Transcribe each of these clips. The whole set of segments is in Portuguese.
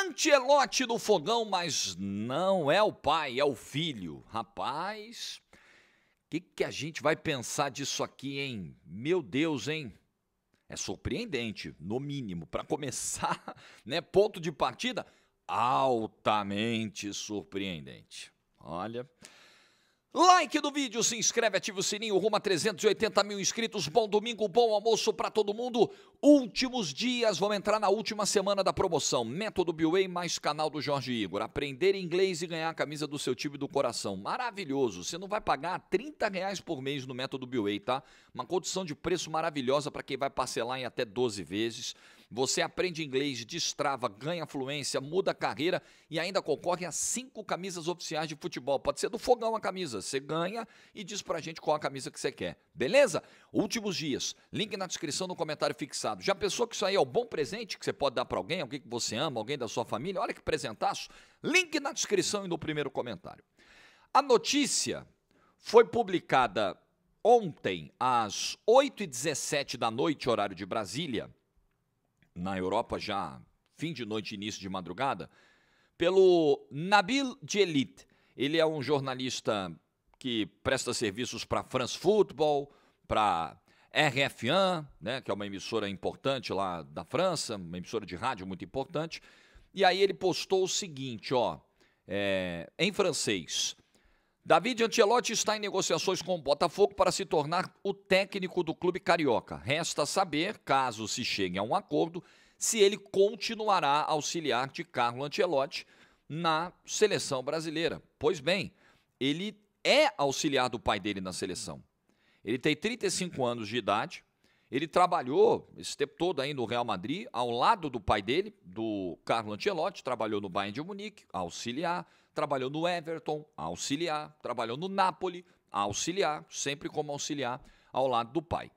Ancelotti no fogão, mas não é o pai, é o filho. Rapaz, o que a gente vai pensar disso aqui, hein? Meu Deus, hein? É surpreendente, no mínimo. Para começar, né? Ponto de partida altamente surpreendente. Olha. Like do vídeo, se inscreve, ativa o sininho, rumo a 380 mil inscritos. Bom domingo, bom almoço para todo mundo. Últimos dias, vamos entrar na última semana da promoção. Método BWay mais canal do Jorge Igor. Aprender inglês e ganhar a camisa do seu time do coração. Maravilhoso. Você não vai pagar R$30 por mês no Método BWay, tá? Uma condição de preço maravilhosa para quem vai parcelar em até 12 vezes. Você aprende inglês, destrava, ganha fluência, muda a carreira e ainda concorre a 5 camisas oficiais de futebol. Pode ser do fogão a camisa. Você ganha e diz pra gente qual a camisa que você quer. Beleza? Últimos dias. Link na descrição, no comentário fixado. Já pensou que isso aí é um bom presente que você pode dar pra alguém que você ama, alguém da sua família? Olha que presentaço. Link na descrição e no primeiro comentário. A notícia foi publicada ontem às 8h17 da noite, horário de Brasília, na Europa já fim de noite, início de madrugada, pelo Nabil Djellit. Ele é um jornalista que presta serviços para France Football, para RF1, né, que é uma emissora importante lá da França, uma emissora de rádio muito importante. E aí ele postou o seguinte, ó, em francês: David Ancelotti está em negociações com o Botafogo para se tornar o técnico do clube carioca. Resta saber, caso se chegue a um acordo, se ele continuará auxiliar de Carlo Ancelotti na seleção brasileira. Pois bem, ele é auxiliar do pai dele na seleção. Ele tem 35 anos de idade, ele trabalhou esse tempo todo aí no Real Madrid, ao lado do pai dele, do Carlo Ancelotti, trabalhou no Bayern de Munique, auxiliar, trabalhou no Everton, auxiliar, trabalhou no Napoli, auxiliar, sempre como auxiliar ao lado do pai.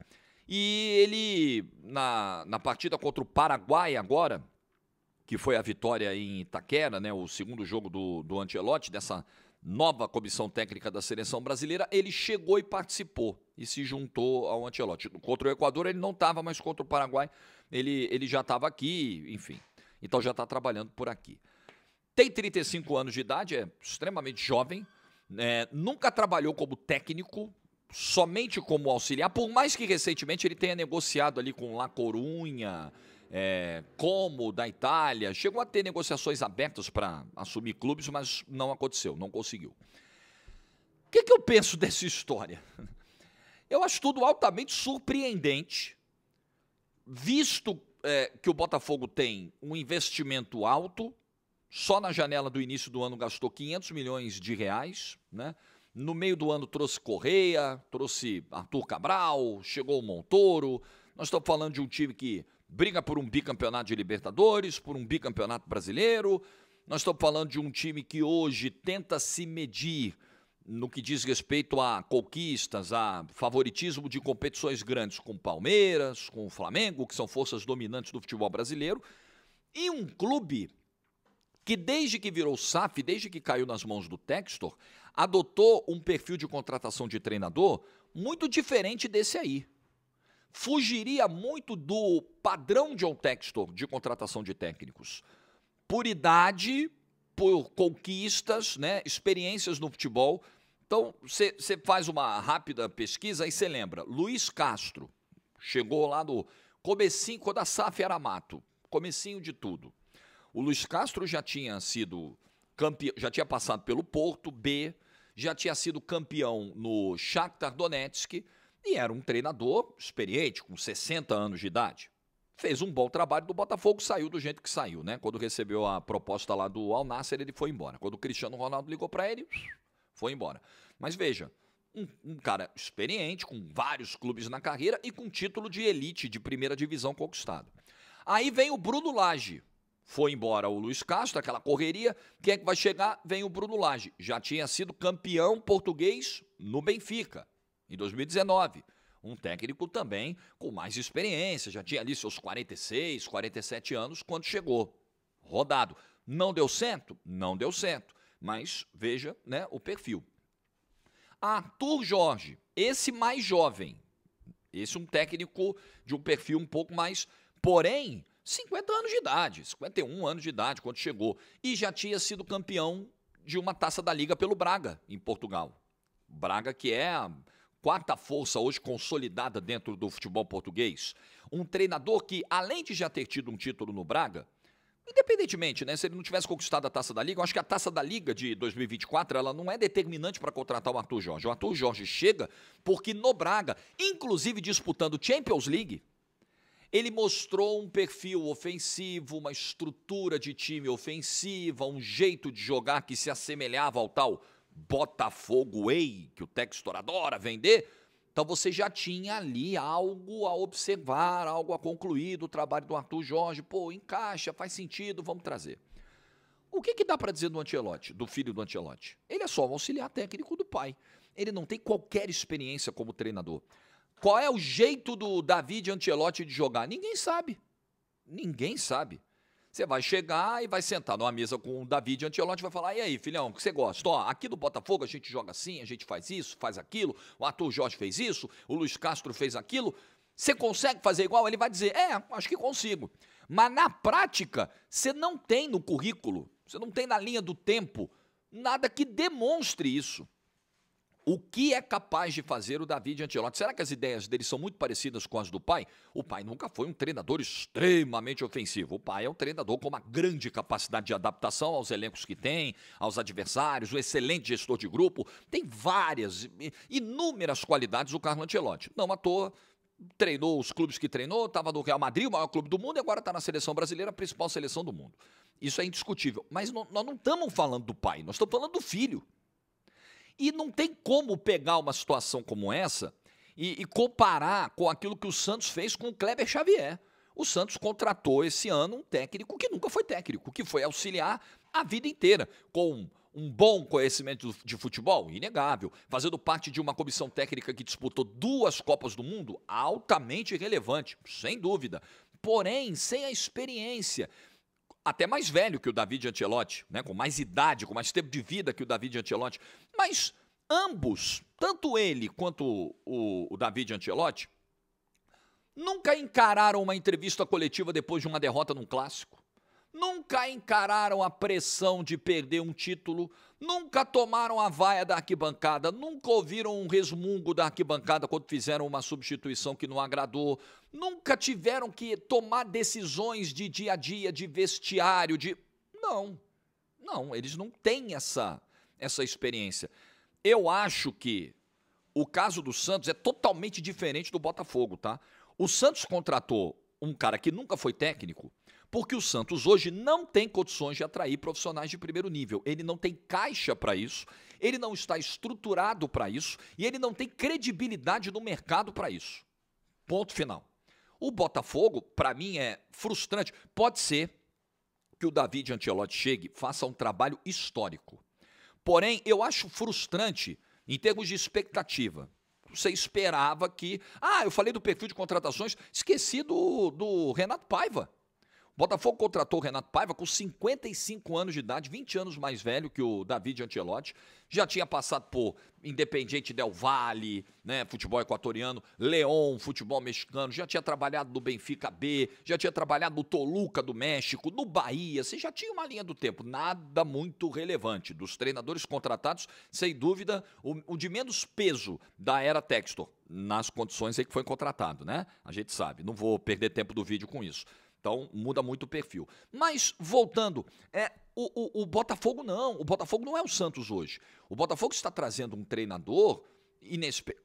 E ele, na partida contra o Paraguai agora, que foi a vitória em Itaquera, né, o segundo jogo do Ancelotti, dessa nova comissão técnica da seleção brasileira, ele chegou e participou e se juntou ao Ancelotti. Contra o Equador ele não estava, mas contra o Paraguai ele já estava aqui, enfim. Então já está trabalhando por aqui. Tem 35 anos de idade, é extremamente jovem, nunca trabalhou como técnico, somente como auxiliar, por mais que recentemente ele tenha negociado ali com La Coruña, Como, da Itália, chegou a ter negociações abertas para assumir clubes, mas não aconteceu, não conseguiu. O que eu penso dessa história? Eu acho tudo altamente surpreendente, visto que o Botafogo tem um investimento alto. Só na janela do início do ano gastou 500 milhões de reais, né? No meio do ano trouxe Correia, trouxe Arthur Cabral, chegou o Montoro. Nós estamos falando de um time que briga por um bicampeonato de Libertadores, por um bicampeonato brasileiro. Nós estamos falando de um time que hoje tenta se medir no que diz respeito a conquistas, a favoritismo de competições grandes com o Palmeiras, com o Flamengo, que são forças dominantes do futebol brasileiro. E um clube que desde que virou SAF, desde que caiu nas mãos do Textor, adotou um perfil de contratação de treinador muito diferente desse aí. Fugiria muito do padrão John Textor de contratação de técnicos. Por idade, por conquistas, né, experiências no futebol. Então, você faz uma rápida pesquisa e você lembra. Luiz Castro chegou lá no comecinho, quando a SAF era mato, comecinho de tudo. O Luiz Castro já tinha sido campeão, já tinha passado pelo Porto B, já tinha sido campeão no Shakhtar Donetsk e era um treinador experiente, com 60 anos de idade. Fez um bom trabalho do Botafogo, saiu do jeito que saiu, né? Quando recebeu a proposta lá do Al Nassr, ele foi embora. Quando o Cristiano Ronaldo ligou para ele, foi embora. Mas veja, um cara experiente, com vários clubes na carreira e com título de elite, de primeira divisão conquistado. Aí vem o Bruno Lage. Foi embora o Luiz Castro, aquela correria. Quem é que vai chegar? Vem o Bruno Lage. Já tinha sido campeão português no Benfica, em 2019. Um técnico também com mais experiência. Já tinha ali seus 46, 47 anos quando chegou. Rodado. Não deu certo? Não deu certo. Mas veja, né, o perfil. Arthur Jorge, esse mais jovem. Esse um técnico de um perfil um pouco mais... Porém, 50 anos de idade, 51 anos de idade quando chegou. E já tinha sido campeão de uma Taça da Liga pelo Braga, em Portugal. Braga, que é a quarta força hoje consolidada dentro do futebol português. Um treinador que, além de já ter tido um título no Braga, independentemente, né, se ele não tivesse conquistado a Taça da Liga, eu acho que a Taça da Liga de 2024, ela não é determinante para contratar o Arthur Jorge. O Arthur Jorge chega porque no Braga, inclusive disputando Champions League, ele mostrou um perfil ofensivo, uma estrutura de time ofensiva, um jeito de jogar que se assemelhava ao tal Botafogo Way, que o Textor adora vender. Então você já tinha ali algo a observar, algo a concluir do trabalho do Arthur Jorge. Pô, encaixa, faz sentido, vamos trazer. O que dá para dizer do Ancelotti, do filho do Ancelotti? Ele é só um auxiliar técnico do pai. Ele não tem qualquer experiência como treinador. Qual é o jeito do David Ancelotti de jogar? Ninguém sabe. Ninguém sabe. Você vai chegar e vai sentar numa mesa com o David Ancelotti e vai falar: e aí, filhão, o que você gosta? Ó, aqui do Botafogo a gente joga assim, a gente faz isso, faz aquilo, o Arthur Jorge fez isso, o Luiz Castro fez aquilo. Você consegue fazer igual? Ele vai dizer: acho que consigo. Mas na prática, você não tem no currículo, você não tem na linha do tempo nada que demonstre isso. O que é capaz de fazer o David Ancelotti? Será que as ideias dele são muito parecidas com as do pai? O pai nunca foi um treinador extremamente ofensivo. O pai é um treinador com uma grande capacidade de adaptação aos elencos que tem, aos adversários, um excelente gestor de grupo. Tem várias, inúmeras qualidades o Carlo Ancelotti. Não à toa, treinou os clubes que treinou, estava no Real Madrid, o maior clube do mundo, e agora está na seleção brasileira, a principal seleção do mundo. Isso é indiscutível. Mas nós não estamos falando do pai, nós estamos falando do filho. E não tem como pegar uma situação como essa e comparar com aquilo que o Santos fez com o Kleber Xavier. O Santos contratou esse ano um técnico que nunca foi técnico, que foi auxiliar a vida inteira, com um bom conhecimento de futebol, inegável, fazendo parte de uma comissão técnica que disputou 2 Copas do Mundo, altamente relevante, sem dúvida, porém sem a experiência. Até mais velho que o David Ancelotti, né? Com mais idade, com mais tempo de vida que o David Ancelotti. Mas ambos, tanto ele quanto o David Ancelotti, nunca encararam uma entrevista coletiva depois de uma derrota num clássico. Nunca encararam a pressão de perder um título, nunca tomaram a vaia da arquibancada, nunca ouviram um resmungo da arquibancada quando fizeram uma substituição que não agradou, nunca tiveram que tomar decisões de dia a dia, de vestiário, de... Não, eles não têm essa experiência. Eu acho que o caso do Santos é totalmente diferente do Botafogo, tá? O Santos contratou um cara que nunca foi técnico, porque o Santos hoje não tem condições de atrair profissionais de primeiro nível. Ele não tem caixa para isso, ele não está estruturado para isso e ele não tem credibilidade no mercado para isso. Ponto final. O Botafogo, para mim, é frustrante. Pode ser que o David Ancelotti chegue, faça um trabalho histórico. Porém, eu acho frustrante em termos de expectativa. Você esperava que... eu falei do perfil de contratações, esqueci do Renato Paiva. O Botafogo contratou o Renato Paiva com 55 anos de idade, 20 anos mais velho que o David Ancelotti. Já tinha passado por Independiente Del Valle, né, futebol equatoriano, León, futebol mexicano, já tinha trabalhado no Benfica B, já tinha trabalhado no Toluca do México, no Bahia. Você já tinha uma linha do tempo, nada muito relevante. Dos treinadores contratados, sem dúvida, o de menos peso da era Textor, nas condições em que foi contratado, né? A gente sabe, não vou perder tempo do vídeo com isso. Então, muda muito o perfil. Mas, voltando, o Botafogo não. O Botafogo não é o Santos hoje. O Botafogo está trazendo um treinador,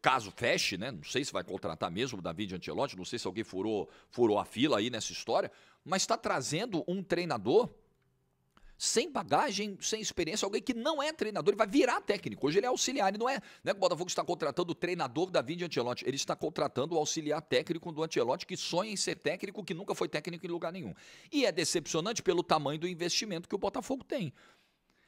caso feche, né? Não sei se vai contratar mesmo o David Ancelotti, não sei se alguém furou a fila aí nessa história, mas está trazendo um treinador sem bagagem, sem experiência, alguém que não é treinador, ele vai virar técnico. Hoje ele é auxiliar, ele não é que o Botafogo está contratando o treinador David Ancelotti, ele está contratando o auxiliar técnico do Ancelotti, que sonha em ser técnico, que nunca foi técnico em lugar nenhum. E é decepcionante pelo tamanho do investimento que o Botafogo tem.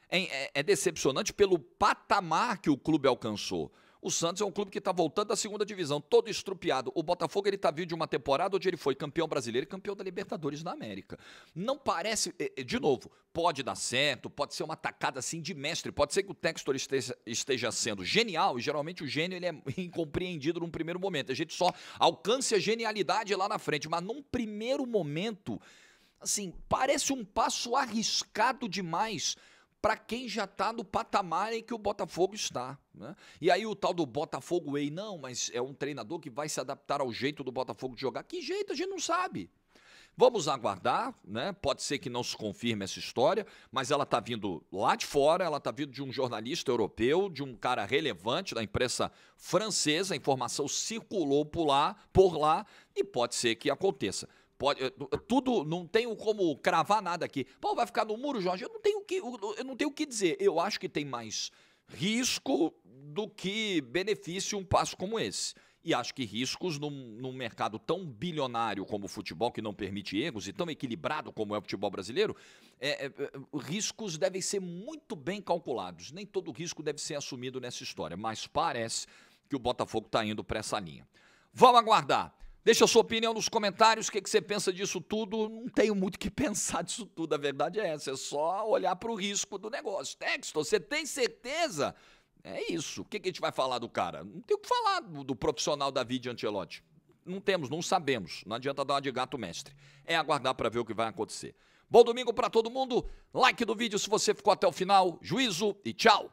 É decepcionante pelo patamar que o clube alcançou. O Santos é um clube que está voltando da segunda divisão, todo estrupiado. O Botafogo está vindo de uma temporada onde ele foi campeão brasileiro e campeão da Libertadores da América. Não parece, de novo, pode dar certo, pode ser uma tacada assim de mestre, pode ser que o Textor esteja sendo genial, e geralmente o gênio ele é incompreendido num primeiro momento. A gente só alcança a genialidade lá na frente, mas num primeiro momento assim, parece um passo arriscado demais para quem já está no patamar em que o Botafogo está, né? E aí o tal do Botafogo Way, não, mas é um treinador que vai se adaptar ao jeito do Botafogo de jogar. Que jeito? A gente não sabe. Vamos aguardar, né? Pode ser que não se confirme essa história, mas ela está vindo lá de fora, ela está vindo de um jornalista europeu, de um cara relevante da imprensa francesa, a informação circulou por lá, e pode ser que aconteça. Tudo, não tenho como cravar nada aqui. Pô, vai ficar no muro, Jorge? Eu não tenho o que dizer. Eu acho que tem mais risco do que benefício um passo como esse. E acho que riscos num mercado tão bilionário como o futebol, que não permite erros, e tão equilibrado como é o futebol brasileiro, riscos devem ser muito bem calculados. Nem todo risco deve ser assumido nessa história, mas parece que o Botafogo está indo para essa linha. Vamos aguardar. Deixa a sua opinião nos comentários, o que você pensa disso tudo. Não tenho muito o que pensar disso tudo, a verdade é essa, é só olhar para o risco do negócio. Texto, você tem certeza? É isso. O que a gente vai falar do cara? Não tem o que falar do profissional David Ancelotti. Não temos, não sabemos. Não adianta dar uma de gato mestre. É aguardar para ver o que vai acontecer. Bom domingo para todo mundo. Like do vídeo se você ficou até o final. Juízo e tchau.